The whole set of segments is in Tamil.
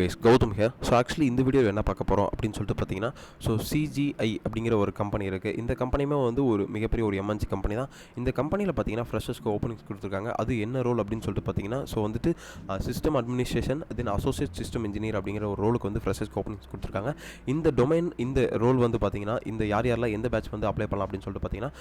Guys, Gautam here. So actually இந்த வீடியோ என்ன பார்க்க போகிறோம் அப்படின்னு சொல்லிட்டு பார்த்தீங்கன்னா, ஸோ சிஜிஐ அப்படிங்கிற ஒரு கம்பெனி இருக்குது. இந்த கம்பெனியுமே வந்து ஒரு மிகப்பெரிய ஒரு எம்என்சி கம்பெனி தான். இந்த கம்பெனியில் பார்த்தீங்கன்னா ஃப்ரெஷர்ஸ்க்கு ஓப்பனிங்ஸ் கொடுத்துருக்காங்க. அது என்ன ரோல் அப்படின்னு சொல்லிட்டு பார்த்தீங்கன்னா, ஸோ வந்துட்டு சிஸ்டம் அட்மினிஸ்ட்ரேஷன் தென் அசோசியேட் சிஸ்டம் இன்ஜினியர் அப்படிங்கிற ஒரு ரோலுக்கு வந்து ஃப்ரெஷர்ஸ்க்கு ஓப்பனிங்ஸ் கொடுத்துருக்காங்க. இந்த ரோல் வந்து பார்த்தீங்கன்னா இந்த யாரெல்லாம் எந்த பேட்ச் வந்து அப்ளை பண்ணலாம் அப்படின்னு சொல்லிட்டு பார்த்தீங்கன்னா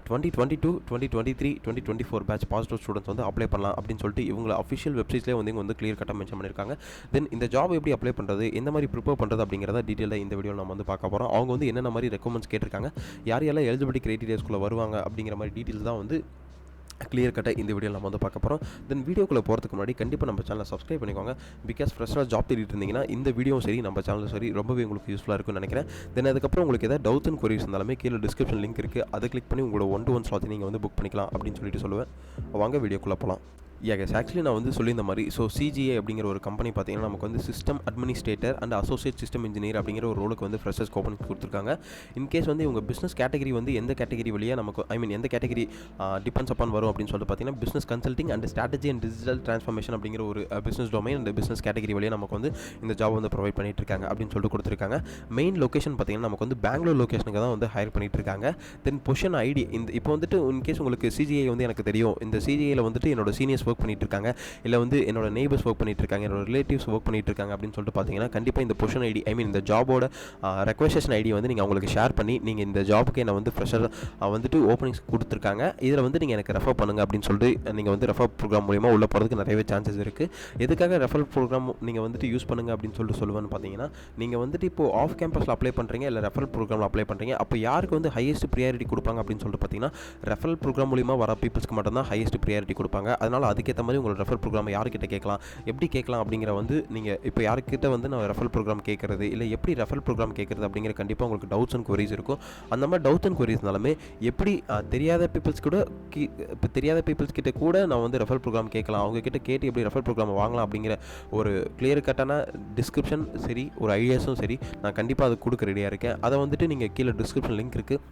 2022, 2023, 2024 பேட்ச் பாசிட்டிவ் ஸ்டூடெண்ட்ஸ் வந்து அப்ளை பண்ணலாம் அப்படின்னு சொல்லிட்டு இவங்க அஃபிஷியல் வெப்சைட்லேயே வந்து கிளியர் கட்டாக மென்ஷன் பண்ணியிருக்காங்க. தென் இந்த ஜாப் எப்படி அப்ளை பண்ணுறது, எந்த மாதிரி ப்ரிப்பேர் பண்ணுறது அப்படிங்கிறத டீட்டெயிலாக இந்த வீடியோவில் நம்ம வந்து பார்க்க போகிறோம். அவங்க வந்து என்னென்ன மாதிரி ரெக்கமெண்ட்ஸ் கேட்டிருக்காங்க, யாரெல்லாம் எலிஜிபிலிட்டி கிரைட்டீரியாஸ்குள்ளே வருவாங்க அப்படிங்கிற மாதிரி டீட்டெயில்ஸ் தான் வந்து கிளியர் கட்டாக இந்த வீடியோவில் நம்ம வந்து பார்க்க போகிறோம். தென் வீடியோக்குள்ளே போகிறதுக்கு முன்னாடி கண்டிப்பாக நம்ம சேனலை சப்ஸ்கிரைப் பண்ணிக்கோங்க. பிகாஸ் ஃப்ரெஷ்ஷாக ஜாப் தேடிட்டு இருந்தீங்கன்னா இந்த வீடியோவும் சரி நம்ம சேனலும் சரி ரொம்பவே உங்களுக்கு யூஸ்ஃபுல்லாக இருக்கும்னு நினைக்கிறேன். தென் அதுக்கப்புறம் உங்களுக்கு ஏதாவது டவுட்ஸ் அண்ட் கொரிஸ் இருந்தாலுமே கீழே டிஸ்கிரிப்ஷன் லிங்க் இருக்குது, அதை கிளிக் பண்ணி உங்களோட 1-to-1 ஸ்லாட் நீங்கள் வந்து புக் பண்ணிக்கலாம் அப்படின்னு சொல்லிட்டு சொல்லுவேன். வாங்க வீடியோக்குள்ளே போகலாம். கேஸ், ஆக்சுவலி நான் வந்து சொல்லியிருந்த மாதிரி ஸோ சிஜிஏ அப்படிங்கிற ஒரு கம்பெனி பார்த்தீங்கன்னா நமக்கு வந்து system administrator and associate system engineer அப்படிங்கிற ஒரு ரோலுக்கு வந்து ஃப்ரெஷர்ஸ் ஓப்பன் கொடுத்துருக்காங்க. இன்கேஸ் வந்து இவங்க பிஸ்னஸ் கேட்டகரி வந்து எந்த கேட்டகரி வழியாக நமக்கு எந்த கேட்டகரி டிபெண்ட்ஸ் அப்பான் வரும் அப்படின்னு சொல்லிட்டு பார்த்தீங்கன்னா business consulting and strategy and digital transformation அப்படிங்கிற ஒரு business domain and business category வழியாக நமக்கு வந்து இந்த ஜாப் வந்து ப்ரொவைட் பண்ணிட்டு இருக்காங்க அப்படின்னு சொல்லிட்டு கொடுத்துருக்காங்க. மெயின் லொக்கேஷன் பார்த்தீங்கன்னா நமக்கு வந்து பெங்களூர் லொக்கேஷனுக்கு தான் வந்து ஹையர் பண்ணிட்டு இருக்காங்க. தென் பொசிஷன் ஐடி இப்போ வந்துட்டு இன்கேஸ் உங்களுக்கு சிஜிஐ வந்து எனக்கு தெரியும், இந்த சிஜிஐயில் வந்துட்டு என்னோட சீனியர்ஸ் ஒர்க் பண்ணிட்டு இருக்காங்க, இல்லை வந்து என்னோட நெய்பர்ஸ் ஒர்க் பண்ணிட்டு இருக்காங்க, என்னோட ரிலேட்டிவ்ஸ் ஒர்க் பண்ணிட்டு இருக்காங்க அப்படின்னு சொல்லிட்டு பார்த்தீங்கன்னா கண்டிப்பாக இந்த பொசிஷன் ஐடி இந்த ஜாபோட ரெக்வெஸ்டேஷன் ஐடி வந்து நீங்கள் அவங்களுக்கு ஷேர் பண்ணி நீங்கள் இந்த ஜாபுக்கு என்ன வந்து ஃப்ரெஷர் வந்துட்டு ஓப்பனிங்ஸ் கொடுத்துருக்காங்க, இதில் வந்து நீங்கள் எனக்கு ரெஃபர் பண்ணுங்க அப்படின்னு சொல்லிட்டு நீங்கள் வந்து ரெஃபர் ப்ரோக்ராம் மூலிமா உள்ள போகிறதுக்கு நிறையவே சான்சஸ் இருக்குது. எதுக்காக ரெஃபர் ப்ரோக்ராம் நீங்கள் வந்துட்டு யூஸ் பண்ணுங்க அப்படின்னு சொல்லுவேன்னு பார்த்தீங்கன்னா, நீங்கள் வந்துட்டு இப்போ ஆஃப் கேம்பஸில் அப்ளை பண்ணுறீங்க இல்லை ரெஃபர் ப்ரோக்ராமில் அப்ளை பண்ணுறீங்க, அப்போ யாருக்கு வந்து ஹையஸ்ட் ப்ரியாரிட்டி கொடுப்பாங்க அப்படின்னு சொல்லிட்டு பார்த்தீங்கன்னா ரெஃபர் ப்ரோக்ராம் மூலிமா வர பீப்புள்ஸ்க்கு மட்டும்தான் ஹையஸ்ட் ப்ரியாரிட்டி கொடுப்பாங்க. அதனால் அதுக்கேற்ற மாதிரி உங்களோட ரெஃபர் ப்ரோக்ராம் யார்கிட்ட கேட்கலாம், எப்படி கேட்கலாம் அப்படிங்கிற வந்து நீங்கள் இப்போ யார்கிட்ட வந்து நான் ரெஃபர் ப்ரோக்ராம் கேட்குறது இல்லை எப்படி ரெஃபர் ப்ரோக்ராம் கேட்குறது அப்படிங்கிற கண்டிப்பாக உங்களுக்கு டவுட்ஸ் அண்ட் கொரிஸ் இருக்கும். அந்த மாதிரி டவுட்ஸ் அண்ட் கொரிஸ்னாலுமே எப்படி தெரியாத பீப்புள்ஸ் கிட்ட கூட நான் வந்து ரெஃபர் ப்ரோக்ராம் கேட்கலாம், அவங்க கிட்ட கேட்டு எப்படி ரெஃபர் ப்ரோக்ராம் வாங்கலாம் அப்படிங்கிற ஒரு கிளியர் கட்டான டிஸ்கிரிப்ஷன் சரி ஒரு ஐடியாஸும் சரி நான் கண்டிப்பாக அது கொடுக்க ரெடியாக இருக்கேன். அதை வந்துட்டு நீங்கள் கீழே டிஸ்கிரிப்ஷன் லிங்க் இருக்குது,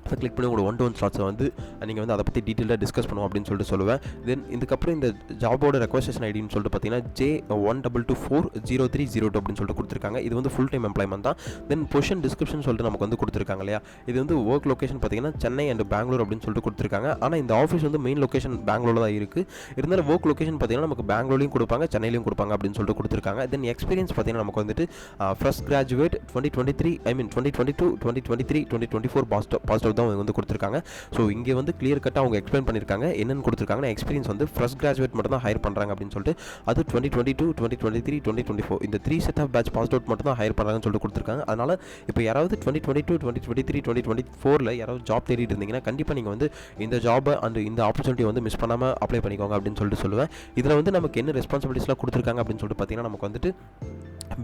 அதை கிளிக் பண்ணி உங்களோட 1-to-1 ஸ்லாட்ஸை வந்து நீங்கள் வந்து அதை பற்றி டீட்டெயிலாக டிஸ்கஸ் பண்ணுவோம் அப்படின்னு சொல்லிட்டு சொல்லுவேன். தென் இதுக்கப்புறம் இந்த ஜாபோட ரெக்வெஸ்டேஷன் ஐடின்னு சொல்லிட்டு பார்த்தீங்கன்னா J12240302 அப்படின்னு சொல்லிட்டு கொடுத்துருக்காங்க. இது வந்து ஃபுல் டைம் எம்ப்ளாய்மெண்ட் தான். தென் பொசிஷன் டிஸ்கிரிப்ஷன் சொல்லிட்டு நமக்கு வந்து கொடுத்துருக்காங்க இல்லையா, இது வந்து ஒர்க் லொக்கேஷன் பார்த்தீங்கன்னா சென்னை அண்ட் பெங்களூர் அப்படின்னு சொல்லிட்டு கொடுத்துருக்காங்க. ஆனால் இந்த ஆஃபீஸ் வந்து மெயின் லொக்கேஷன் பெங்களூரில் தான் இருக்குது. இருந்தாலும் ஒர்க் லொக்கேஷன் பார்த்தீங்கன்னா நமக்கு பெங்களூர்லையும் கொடுப்பாங்க சென்னையிலையும் கொடுப்பாங்க அப்படின்னு சொல்லிட்டு கொடுத்துருக்காங்க. தென் எக்ஸ்பீரியன்ஸ் பார்த்தீங்கன்னா நமக்கு வந்துட்டு ஃப்ரெஷ் கிராஜுவேட் 2022, 2023, 2024 பாசிட்டிவ் தான் வந்து கொடுத்துருக்காங்க. ஸோ இங்கே வந்து கிளியர் கட்டாக அவங்க எக்ஸ்பிளைன் பண்ணியிருக்காங்க என்னென்னு கொடுத்துருக்காங்கன்னா எக்ஸ்பீரியன்ஸ் வந்து ஃப்ரெஷ் கிராஜுவேட் மட்டும் தான் ஹையர் பண்ணுறாங்க அப்படின்னு சொல்லிட்டு, அது 2022, 2023, 2024 இந்த 3 set of batch pass out மட்டும் தான் ஹையர் பண்ணுறாங்கன்னு சொல்லிட்டு கொடுத்துருக்காங்க. அதனால் இப்போ யாராவது 2022, 2023, 2024 யாராவது ஜாப் தேடிட்டு இருந்தீங்கன்னா கண்டிப்பாக நீங்கள் வந்து இந்த ஜாபை அண்ட் இந்த ஆப்பர்ச்சுனிட்டி வந்து மிஸ் பண்ணாமல் அப்ளை பண்ணிக்கோங்க அப்படின்னு சொல்லிட்டு சொல்லுவேன். இதில் வந்து நமக்கு என்ன ரெஸ்பான்சிபிலிட்டிஸ்லாம் கொடுத்துருக்காங்க அப்படின்னு சொல்லிட்டு பார்த்தீங்கன்னா நமக்கு வந்துட்டு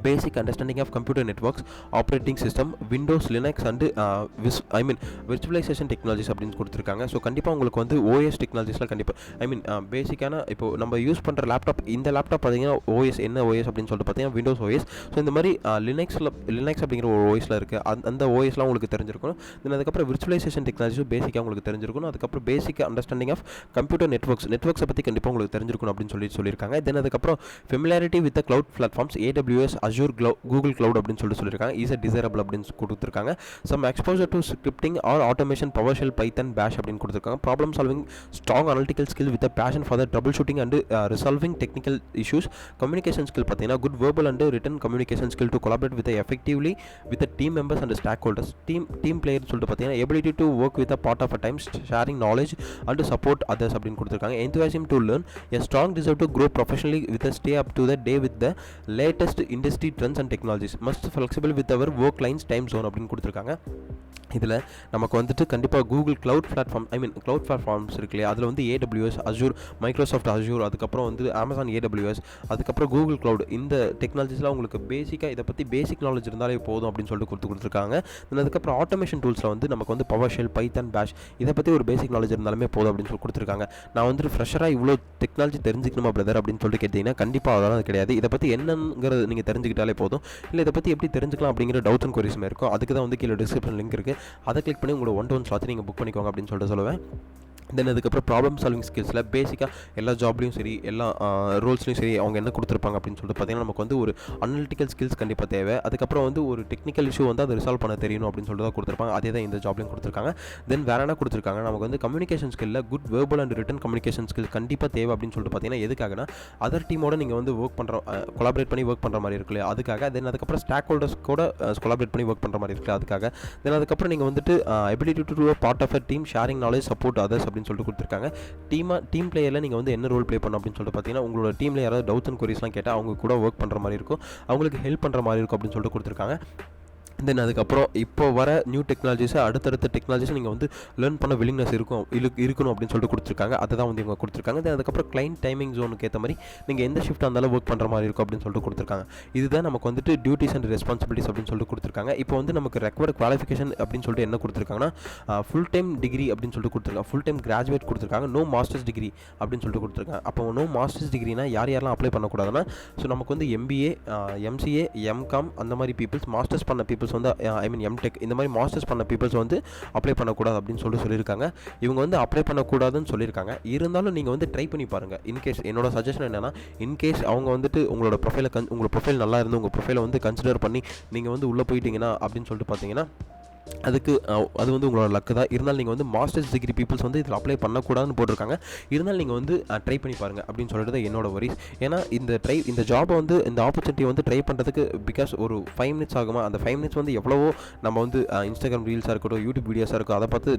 basic understanding of computer networks, operating system, Windows, Linux and virtualization technologies அப்படின்னு கொடுத்துருக்காங்க. ஸோ கண்டிப்பாக உங்களுக்கு வந்து ஓஎஸ் டெக்னாலஜிஸ்லாம் கண்டிப்பாக பேசிக்கான இப்போ நம்ம யூஸ் பண்ணுற லேப்டாப், இந்த லேப்டாப் பார்த்தீங்கன்னா ஓஎஸ் என்ன ஓஎஸ் அப்படின்னு சொல்லிட்டு பார்த்தீங்கன்னா விண்டோஸ் ஓஎஸ். ஸோ இந்த மாதிரி லினக்ஸ் அப்படிங்கிற ஒரு ஓஎஸில் இருக்குது, அந்த ஓஎஸ்லாம் உங்களுக்கு தெரிஞ்சிருக்கணும். தென் அதுக்கப்புறம் விர்ச்சுவலைசேஷன் டெக்னாலஜிஸும் பேசிக்காக உங்களுக்கு தெரிஞ்சிருக்கணும். அதுக்கப்புறம் பேசிக் அண்டர்ஸ்டாண்டிங் ஆஃப் கம்ப்யூட்டர் நெட்வொர்க்ஸை பற்றி கண்டிப்பாக உங்களுக்கு தெரிஞ்சிருக்கணும் அப்படின்னு சொல்லியிருக்காங்க. தென் அதுக்கப்புறம் familiarity with cloud platforms, AWS, Azure, Google cloud அப்படின்னு சொல்லியிருக்காங்க. இஸ் டிசைரபிள் அப்படின்னு கொடுத்துருக்காங்க. Some exposure to scripting or automation, PowerShell, Python, Bash அப்படின்னு கொடுத்துருக்காங்க. Problem solving, strong analytical skill with passion for the troubleshooting and resolving technical issues. Communication skill பார்த்தீங்கன்னா good verbal and written communication skill to collaborate with effectively with team members and stock holders. Team player சொல்லிட்டு பார்த்தீங்கன்னா ability to work with part of a time, sharing knowledge and support others அப்படின்னு கொடுத்துருக்காங்க. enthusiasm to learn, a strong desire to grow professionally with a stay up to the day with the latest industry trends and technologies, must flexible with our work lines time zone அப்படின்னு கொடுத்துருக்காங்க. இதில் நமக்கு வந்துட்டு கண்டிப்பாக கூகுள் கிளவுட் பிளாட்ஃபார்ம்ஸ் இருக்கு இல்லையா, அதில் வந்து AWS, அஜூர், மைக்ரோசாஃப்ட் அஜூர், அதுக்கப்புறம் வந்து Amazon AWS, அதுக்கப்புறம் கூகுள் கிளவுட், இந்த டெக்னாலஜிஸ்லாம் உங்களுக்கு பேசிக்காக இதை பற்றி பேசிக் நாலேஜ் இருந்தாலே போதும் அப்படின்னு சொல்லிட்டு கொடுத்துருக்காங்க. அதுக்கப்புறம் ஆட்டோமேஷன் டூல்ஸில் வந்து நமக்கு வந்து PowerShell, Python, Bash இதை பற்றி ஒரு பேசிக் நாலேஜ் இருந்தாலுமே போதும் அப்படின்னு சொல்லி கொடுத்துருக்காங்க. நான் வந்துட்டு ஃப்ரெஷராக இவ்வளோ டெக்னாலஜி தெரிஞ்சுக்கணுமா பிரதர் அப்படின்னு சொல்லிட்டு கேட்டிங்கன்னா கண்டிப்பாக அதெல்லாம் கிடையாது. இதை பற்றி என்னங்கிறது நீங்கள் தெரிஞ்சுக்கிட்டாலே போதும். இல்லை இதை பற்றி எப்படி தெரிஞ்சுக்கலாம் அப்படிங்கிற டவுட்ஸ் அண்ட் கொரிஸ்மே இருக்கும். அதுக்கு தான் வந்து கீழே டிஸ்கிரிப்ஷன் லிங்க் இருக்குது, அதை கிளிக் பண்ணி உங்களோட 1-to-1 ஸ்லாட்ஸ் நீங்கள் புக் பண்ணிக்கோங்க அப்படின்னு சொல்லிட்டு சொல்லுவேன். தென் அதுக்கப்புறம் ப்ராப்ளம் சால்விங் ஸ்கில்ஸில் பேசிக்காக எல்லா ஜாப்லேயும் சரி, எல்லா ரோல்ஸ்லையும் சரி, அவங்க என்ன கொடுத்துருப்பாங்க அப்படின்னு சொல்லிட்டு பார்த்தீங்கன்னா, நமக்கு வந்து ஒரு அனலிட்டிக்கல் ஸ்கில்ஸ் கண்டிப்பாக தேவை. அதுக்கப்புறம் வந்து ஒரு டெக்னிக்கல் இஷ்யூ வந்து அதை ரிசால்வ் பண்ண தெரியணும் அப்படின்னு சொல்லிட்டு தான் கொடுத்துருப்பாங்க. அதே தான் இந்த ஜாப்லையும் கொடுத்துருக்காங்க. தென் வேறு என்ன கொடுத்துருக்காங்க, நமக்கு வந்து கம்யூனிகேஷன் ஸ்கில்லில் good verbal and written communication skill கண்டிப்பாக தேவை அப்படின்னு சொல்லிட்டு பார்த்தீங்கன்னா, எதுக்காகனா அதர் டீமோட நீங்கள் வந்து ஒர்க் பண்ணுற கொலாபரேட் பண்ணி ஒர்க் பண்ணுற மாதிரி இருக்கு இல்லையா, அதுக்காக. தென் அதுக்கப்புறம் ஸ்டாக் ஹோல்டர்ஸ் கூட கொலாபரேட் பண்ணி ஒர்க் பண்ணுற மாதிரி இருக்குது, அதுக்காக. தென் அதுக்கப்புறம் நீங்கள் வந்துட்டு ability to do part of a team sharing knowledge support others அப்படின்னு சொல்லிட்டு கொடுத்துருக்காங்க. டீம் பிளேயரில் நீங்கள் வந்து என்ன ரோல் ப்ளே பண்ணணும் அப்படின்னு சொல்லிட்டு பார்த்தீங்கன்னா, உங்களோட டீமில் யாராவது டவுட்ஸ் அண்ட் கொரிஸ்லாம் கேட்டால் அவங்க கூட ஒர்க் பண்ணுற மாதிரி இருக்கும், அவங்களுக்கு ஹெல்ப் பண்ணுற மாதிரி இருக்கும் அப்படின்னு சொல்லிட்டு கொடுத்துருக்காங்க. தென் அதுக்கப்புறம் இப்போ வர நியூ டெக்னாலஜிஸை அடுத்தடுத்த டெக்னாலஜிஸை நீங்கள் வந்து லேர்ன் பண்ண வில்லிங்னஸ் இருக்கணும் அப்படின்னு சொல்லிட்டு கொடுத்துருக்காங்க. அதை தான் வந்து இவங்க கொடுத்துருக்காங்க. தென் அதுக்கப்புறம் கிளைண்ட் டைமிங் ஜோனுக்கு ஏற்ற மாதிரி நீங்கள் எந்த ஷிஃப்ட் இருந்தாலும் ஒர்க் பண்ணுற மாதிரி இருக்கும் அப்படின்னு சொல்லிட்டு கொடுத்துருக்காங்க. இதுதான் நமக்கு வந்துட்டு டியூட்டிஸ் அண்ட் ரெஸ்பான்சிபிலிட்டிஸ் அப்படின்னு சொல்லிட்டு கொடுத்துருக்காங்க. இப்போ வந்து நமக்கு ரெக்வயர்ட் குவாலிஃபிகேஷன் அப்படின்னு சொல்லிட்டு என்ன கொடுத்துருக்காங்கன்னா, ஃபுல் டைம் டிகிரி அப்படின்னு சொல்லிட்டு கொடுத்துருக்காங்க, ஃபுல் டைம் கிராஜுவேட் கொடுத்துருக்காங்க, நோ மாஸ்டர்ஸ் டிகிரி அப்படின்னு சொல்லிட்டு கொடுத்துருக்காங்க. அப்போ நோ மாஸ்டர்ஸ் டிகிரினா யாரெல்லாம் அப்ளை பண்ணக்கூடாதுன்னா, ஸோ நமக்கு வந்து எம்பிஏ, எம்சிஏ, எம்காம் அந்த மாதிரி பீப்புள்ஸ், மாஸ்டர்ஸ் பண்ண பீப்புள்ஸ் வந்து எம்டெக் இந்த மாதிரி மாஸ்டர்ஸ் பண்ண பீப்புள்ஸ் வந்து அப்ளை பண்ணக்கூடாது அப்படின்னு சொல்லியிருக்காங்க. இவங்க வந்து அப்ளை பண்ணக்கூடாதுன்னு சொல்லியிருக்காங்க. இருந்தாலும் நீங்கள் வந்து ட்ரை பண்ணி பாருங்கள். இன்கேஸ் என்னோட சஜஷன் என்னென்னா, இன்கேஸ் அவங்க வந்துட்டு உங்களோட ப்ரொஃபைல் நல்லா இருந்து உங்கள் ப்ரொஃபைலை வந்து கன்சிடர் பண்ணி நீங்கள் வந்து உள்ளே போயிட்டீங்கன்னா அப்படின்னு சொல்லிட்டு பார்த்தீங்கன்னா, அது வந்து உங்களோட லக்கு தான். இருந்தாலும் நீங்கள் வந்து மாஸ்டர்ஸ் டிகிரி பீப்புள்ஸ் வந்து இதில் அப்ளை பண்ணக்கூடாதுன்னு போட்டிருக்காங்க. இருந்தாலும் நீங்கள் வந்து ட்ரை பண்ணி பாருங்கள் அப்படின்னு சொல்லிட்டு தான் என்னோட வரிஸ். ஏன்னா இந்த ஜாபை வந்து இந்த ஆப்பர்ச்சுனிட்டி வந்து ட்ரை பண்ணுறதுக்கு பிகாஸ் ஒரு 5 மினிட்ஸ் ஆகுமா, அந்த 5 மினிட்ஸ் வந்து எவ்வளவோ நம்ம வந்து இன்ஸ்டாகிராம் ரீல்ஸாக இருக்கட்டும், யூடியூப் வீடியோஸாக இருக்கும், அதை பார்த்து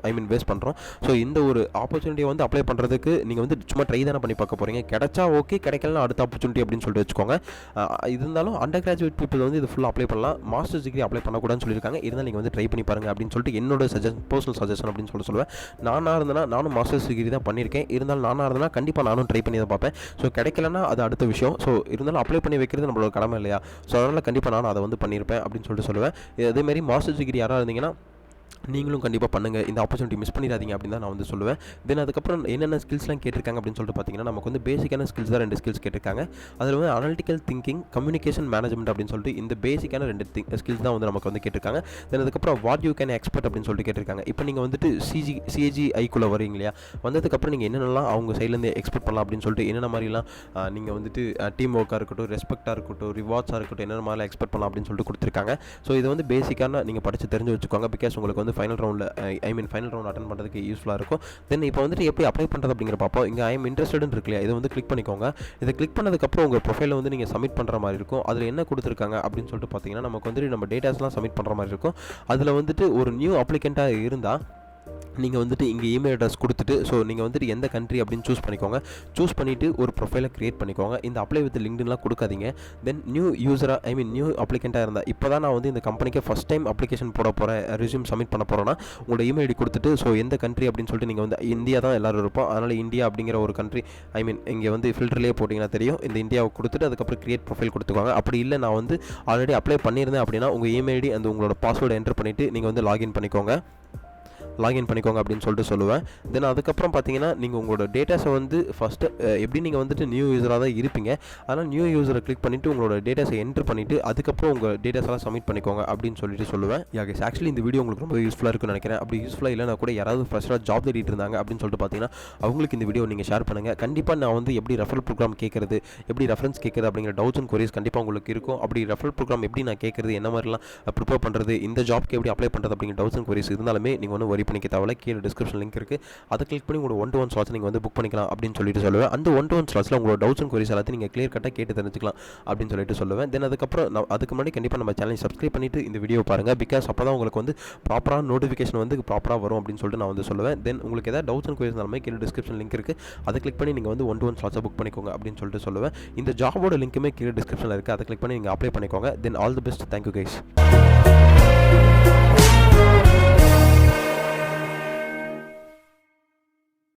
டைம் வேஸ்ட் பண்ணுறோம். ஸோ இந்த ஒரு ஆப்பர்ச்சுனிட்டியை வந்து அப்ளை பண்ணுறதுக்கு நீங்கள் வந்து சும்மா ட்ரை தானே பண்ணி பார்க்க போகிறீங்க. கிடைச்சா ஓகே, கிடைக்கலாம் அடுத்த ஆப்பர்ச்சுனிட்டி அப்படின்னு சொல்லிட்டு வச்சுக்கோங்க. இருந்தாலும் அண்டர் கிராஜுவேட் பீப்புள் வந்து இது ஃபுல்லாக அப்ளை பண்ணலாம், மாஸ்டர்ஸ் டிகிரி அப்ளை பண்ணக்கூடாதுன்னு சொல்லியிருக்காங்க. இருந்தாலும் நீங்கள் வந்து ட்ரை பண்ணி பாருங்க அப்படின்னு சொல்லிட்டு என்னோட பர்சனல் சஜஷன் அப்படின்னு சொல்லுவேன். நானாக இருந்தேன்னா நானும் மாஸ்டர்ஸ் டிகிரி தான் பண்ணியிருக்கேன். இருந்தாலும் நானாக இருந்தேன்னா கண்டிப்பாக நானும் ட்ரை பண்ணி தான் பார்ப்பேன். ஸோ கிடைக்கலன்னா அது அடுத்த விஷயம். ஸோ இருந்தாலும் அப்ளை பண்ணி வைக்கிறது நம்மளோட கடமை இல்லையா. ஸோ அதனால் கண்டிப்பாக நானும் அதை வந்து பண்ணியிருப்பேன் அப்படின்னு சொல்லிட்டு சொல்லுவேன். அதேமாதிரி மாஸ்டர்ஸ் டிகிரி யாராக இருந்தீங்கன்னா நீங்களும் கண்டிப்பாக பண்ணுங்கள், இந்த ஆப்பர்ச்சுனிட்டி மிஸ் பண்ணிடாதீங்க அப்படின்னு தான் நான் வந்து சொல்லுவேன். தென் அதுக்கப்புறம் என்னென்ன ஸ்கில்ஸ்லாம் கேட்டிருக்காங்க அப்படின்னு சொல்லிட்டு பார்த்தீங்கன்னா, நமக்கு வந்து பேசிக்கான ஸ்கில்ஸ் தான் 2 ஸ்கில்ஸ் கேட்டிருக்காங்க. அதில் வந்து அனலிட்டிக்கல் திங்கிங், கம்யூனிகேஷன் மேனேஜ்மெண்ட் அப்படின்னு சொல்லிட்டு இந்த பேசிக்கான 2 ஸ்கில்ஸ் தான் வந்து நமக்கு வந்து கேட்டிருக்காங்க. தென் அதுக்கப்புறம் வாட் யூ கேன் எக்ஸ்பெக்ட் அப்படின்னு சொல்லிட்டு கேட்டிருக்காங்க. இப்போ நீங்கள் வந்துட்டு சிஏஜிஐக்குள்ளே வரீங்க இல்லையா, வந்ததுக்கப்புறம் நீங்கள் என்னென்னலாம் அவங்க சைட்லேருந்து எக்ஸ்பெக்ட் பண்ணலாம் அப்படின்னு சொல்லிட்டு என்னென்ன மாதிரிலாம் நீங்கள் வந்துட்டு டீம் ஒர்க்காக இருக்கட்டும், ரெஸ்பெக்டாக இருக்கட்டும், ரிவார்ட்ஸாக இருக்கட்டும், என்னென்ன மாதிரிலாம் எக்ஸ்பெக்ட் பண்ணலாம் அப்படின்னு சொல்லிட்டு கொடுத்துருக்காங்க. ஸோ இது வந்து பேசிக்கான நீங்கள் படித்து தெரிஞ்சு வச்சுக்கோங்க. பிகாஸ் உங்களுக்கு வந்து ஃபைனல் ரவுண்ட் அட்டன் பண்ணுறதுக்கு யூஸ்ஃபுல்லாக இருக்கும். தென் இப்போ வந்துட்டு எப்படி அப்ளை பண்ணுறது அப்படிங்கிற பார்ப்போம். இங்கே ஐ எம் இன்ட்ரெஸ்டட்னு இருக்கு இல்லையா, இதை வந்து கிளிக் பண்ணிக்கோங்க. இதை கிளிக் பண்ணதுக்கப்புறம் உங்கள் ப்ரொஃபைலை வந்து நீங்கள் சப்மிட் பண்ணுற மாதிரி இருக்கும். அதில் என்ன கொடுத்துருக்காங்க அப்படின்னு சொல்லிட்டு பார்த்தீங்கன்னா, நமக்கு வந்துட்டு நம்ம டேட்டாஸ்லாம் சப்மிட் பண்ணுற மாதிரி இருக்கும். அதில் வந்துட்டு ஒரு நியூ அப்ளிகண்ட்டாக இருந்தால் நீங்கள் வந்துட்டு இங்கே இமெயில் அட்ரஸ் கொடுத்துட்டு, ஸோ நீங்கள் வந்துட்டு எந்த கண்ட்ரி அப்படின்னு சூஸ் பண்ணிக்கோங்க. சூஸ் பண்ணிவிட்டு ஒரு ப்ரொஃபைலை க்ரியேட் பண்ணிக்கோங்க. இந்த அப்ளை வித் லிங்க்டின்லாம் கொடுக்காதீங்க. தென் நியூ அப்ளிகண்ட்டாக இருந்தால், இப்போ தான் நான் வந்து இந்த கம்பெனிக்கு ஃபஸ்ட் டைம் அப்ளிகேஷன் போட போகிறேன், ரெஸ்யூம் சப்மிட் பண்ண போகிறேன்னா உங்களோட இமெயில் ஐடி கொடுத்துட்டு, ஸோ எந்த கண்ட்ரி அப்படின்னு சொல்லிட்டு நீங்கள் வந்து இந்தியா தான் எல்லோரும் இருப்போம், அதனால் இந்தியா அப்படிங்கிற ஒரு கண்ட்ரி இங்கே வந்து ஃபில்டர்லேயே போட்டிங்கன்னா தெரியும், இந்த இந்தியாவை கொடுத்துட்டு அதுக்கப்புறம் க்ரியேட் ப்ரொஃபைல் கொடுத்துக்கோங்க. அப்படி இல்லை நான் வந்து ஆல்ரெடி அப்ளை பண்ணியிருந்தேன் அப்படின்னா உங்கள் இமெயில் ஐடி அந்த உங்களோட பாஸ்வேர்டை என்டர் பண்ணிவிட்டு நீங்கள் வந்து லாகின் பண்ணிக்கோங்க அப்படின்னு சொல்லிட்டு சொல்லுவேன். தென் அதுக்கப்புறம் பார்த்தீங்கன்னா, நீங்கள் உங்களோட டேட்டாஸை வந்து ஃபஸ்ட்டு எப்படி நீங்கள் வந்துட்டு நியூ யூஸராக தான் இருப்பீங்க, அதனால் நியூ யூஸரை கிளிக் பண்ணிவிட்டு உங்களோட டேட்டாஸை என்ட்ரு பண்ணிவிட்டு அதுக்கப்புறம் உங்கள் டேட்டாஸெல்லாம் சப்மிட் பண்ணிக்கோங்க அப்படின்னு சொல்லிட்டு சொல்லுவேன். யாகேஸ் ஆக்சுவலி இந்த வீடியோ உங்களுக்கு ரொம்ப யூஸ்ஃபுல்லாக இருக்குன்னு நினைக்கிறேன். அப்படி யூஸ்ஃபுல்லாக இல்லைனா கூட யாராவது ஃபஸ்ட்டாக ஜாப் தேடிட்டு இருந்தாங்க அப்படின்னு சொல்லிட்டு பார்த்தீங்கன்னா, அவங்களுக்கு இந்த வீடியோ நீங்கள் ஷேர் பண்ணுங்கள். கண்டிப்பாக நான் வந்து எப்படி ரெஃபரல் ப்ரோக்ராம் கேட்குறது, எப்படி ரெஃபரன்ஸ் கேட்குறது அப்படிங்கிற டவுட்ஸ் அண்ட் கொரிஸ் கண்டிப்பாக உங்களுக்கு இருக்கும். அப்படி ரெஃபரல் ப்ரோக்ராம் எப்படி நான் கேட்குறது, என்ன மாதிரிலாம் ப்ரிப்பேர் பண்ணுறது, இந்த ஜாப்க்கு எப்படி அப்ளை பண்ணுறது அப்படிங்கிற டவுட்ஸ் அண்ட் கொரிஸ் இருந்தாலுமே நீங்கள் ஒன்றும் வரி பண்ணிக்க தேவையில்ல. கீழே டிஸ்கிரிப்ஷன் லிங்க் இருக்குது, அதை கிளிக் பண்ணி உங்களோட 1-to-1 ஸ்லாட்ஸ் நீங்கள் வந்து புக் பண்ணிக்கலாம் அப்படின்னு சொல்லிட்டு சொல்லுவேன். அந்த 1-to-1 ஸ்லாட்ஸில் உங்களோட டவுட்ஸ் அண்ட் கொரிஸ் எல்லாத்தையும் நீங்கள் கிளியர் கட்டாக கேட்டு தெரிஞ்சுக்கலாம் அப்படின்னு சொல்லிட்டு சொல்லுவேன். தென் அதுக்கப்புறம் அதுக்கு முன்னாடி கண்டிப்பாக நம்ம சேனலை சப்ஸ்கிரைப் பண்ணிவிட்டு இந்த வீடியோ பாருங்கள். பிகாஸ் அப்போ தான் உங்களுக்கு வந்து ப்ராப்பராக நோட்டிஃபிகேஷன் வந்து ப்ராப்பராக வரும் அப்படின்னு சொல்லிட்டு நான் வந்து சொல்லுவேன். தென் உங்களுக்கு ஏதாவது டவுட்ஸ் அண்ட் கொரிஸ் இருந்தாலுமே கீழே டிஸ்கிரிப்ஷன் லிங்க் இருக்குது, அதை கிளிக் பண்ணி நீங்கள் வந்து 1-to-1 ஸ்லாட்ஸை புக் பண்ணிக்கோங்க அப்படின்னு சொல்லிட்டு சொல்லுவேன். இந்த ஜாபோட லிங்க்குமே கீழே டிஸ்கிரிப்ஷனில் இருக்குது, அதை கிளிக் பண்ணி நீங்கள் அப்ளை பண்ணிக்கோங்க. Then all the best. Thank you guys.